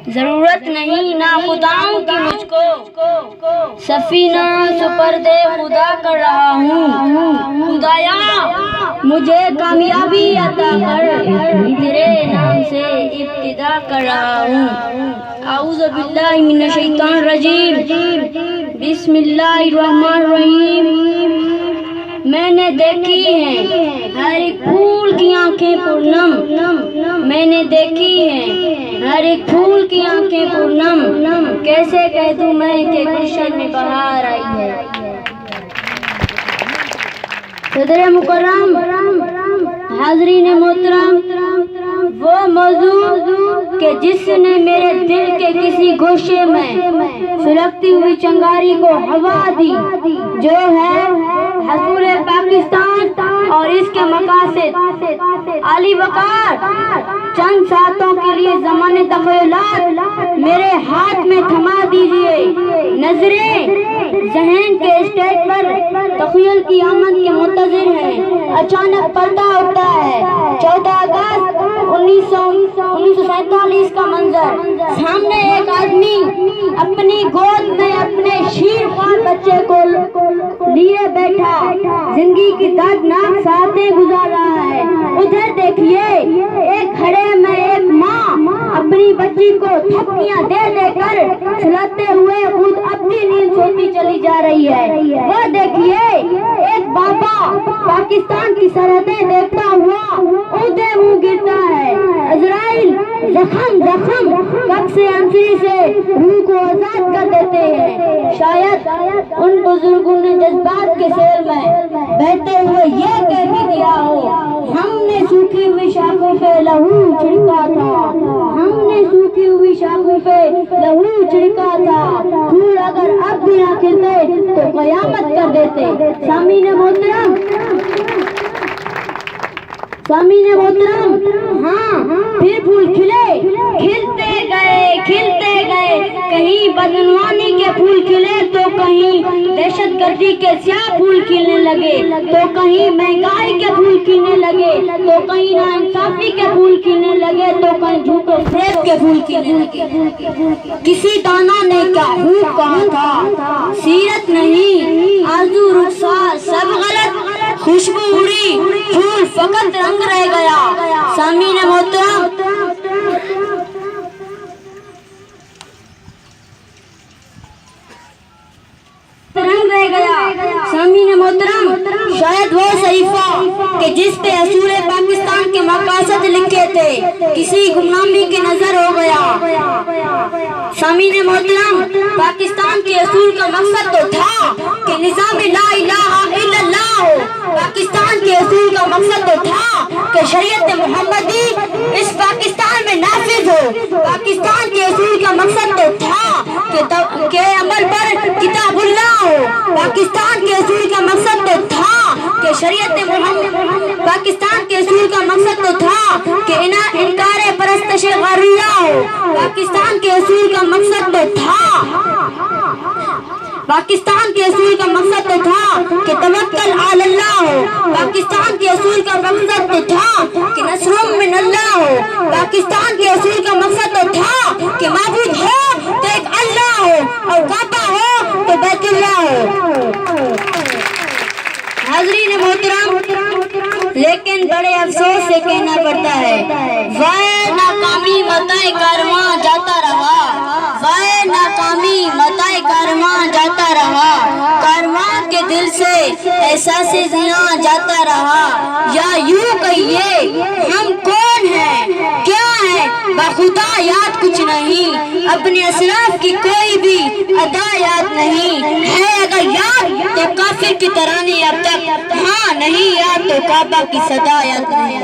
ضرورت نہیں ناخداؤں کی مجھ کو، سفینہ سپرد خدا کر رہا ہوں۔ خدایا مجھے کامیابی عطا کر، تیرے نام سے ابتدا کر رہا ہوں۔ اعوذ باللہ من الشیطان الرجیم، بسم اللہ الرحمن الرحیم۔ میں نے دیکھی ہیں ہر ایک پھول کی آنکھیں پرنم، میں نے دیکھی ہیں ہر ایک پھول کی آنکھیں پرنم، کیسے کہہ دوں میں کہ گلشن میں بہار آئی ہے۔ صدر مکرم، حاضرین محترم، وہ موضوع کہ جس نے میرے دل کے کسی گوشے میں سلگتی ہوئی چنگاری کو ہوا دی، جو ہے حضور پاکستان اور اس کے مقاصد عالی وقار۔ چند ساتوں کے لیے زمانے تخیلات میرے ہاتھ میں تھما دیجئے، نظریں ذہن کے اسٹیج پر تخیل کی آمد کے منتظر ہیں۔ اچانک پردہ اٹھتا ہے، 14 اگست 1947 کا منظر۔ سامنے ایک آدمی اپنی گود میں اپنے شیر خوار بچے کو لیے بیٹھا زندگی کی دردناک ساعتیں گزار رہا ہے۔ ادھر دیکھیے، ایک کھڑے میں ایک ماں اپنی بچی کو تھپکیاں دے دے کر سلاتے ہوئے خود اپنی نیند سوتی چلی جا رہی ہے۔ وہ دیکھیے، ایک بابا پاکستان کی سرحدیں دیکھتا ہوا اونھے منہ گرتا ہے۔ عزرائیل زخم کب سے انسری سے روح کو آزاد کر دیتے ہیں۔ شاید ان بزرگوں نے جذبات کے سیل میں بہتے ہوئے یہ کہہ بھی دیا ہو، ہم نے سوکھی ہوئی شاخوں پہ لہو چھڑکا تھا، ہم نے سوکھی ہوئی شاخوں پہ لہو چھڑکا تھا، پھول اگر اب بھی نہ کھلتے تو قیامت کر دیتے۔ سامعین محترم، ہاں پھر پھول کھلتے گئے، کہیں بدعنوانی کے پھول کھلے تو کہیں دہشت گردی کے سیاہ پھول کھلنے لگے، تو کہیں مہنگائی کے پھول کھلنے لگے، تو کہیں ناانصافی کے پھول کھلنے لگے، تو کہیں جھوٹ و فریب کے پھول کھلنے لگے۔ کسی دانا نے کیا خوب کہا تھا، سیرت نہیں آرزو رخسار سب غلط، خوشبو اڑی پھول فقط رنگ رہ گیا۔ سامعین محترم، شاید وہ صحیفہ کہ جس پہ اصول پاکستان کے مقاصد لکھے تھے کسی گمنامی کی نظر ہو گیا۔ سامعین محترم، پاکستان کے اصول کا مقصد تو تھا کہ نظام لا الہ الا اللہ ہو، پاکستان کے اصول کا مقصد تو تھا کہ شریعت محمدی اس پاکستان میں نافذ ہو، پاکستان کے اصول کا مقصد تو تھا کہ عمل پر کتاب اللہ ہو، پاکستان کے اصول کا مقصد تو تھا کہ شریعت محمد، پاکستان کے اصول کا مقصد تو تھا کہ انکار پرستش غیر اللہ ہو، پاکستان کے اصول کا مقصد تو تھا، پاکستان کے اصول کا مقصد تو تھا کہ توکل علی اللہ ہو، پاکستان کے اصول کا مقصد تو تھا کہ نصر من اللہ ہو، پاکستان کے اصول کا مقصد تو تھا کہ معبود ہو تو ایک اللہ ہو اور کعبہ ہو تو بیت اللہ ہو۔ حاضرین محترم، لیکن بڑے افسوس سے کہنا پڑتا ہے، وائے ناکامی متاع کارواں جاتا رہا، وائے ناکامی متاع کارواں جاتا رہا، کارواں کے دل سے احساس زیاں جاتا رہا، یا یوں کہیے ہم کون ہیں، کیا ہے بخدا یاد کچھ نہیں، اپنے اسلاف کی کوئی بھی ادا یاد نہیں ہے، اگر یاد تو کافر کی ترانی اب تک، ہاں نہیں یاد تو کعبہ کی صدا یاد نہیں۔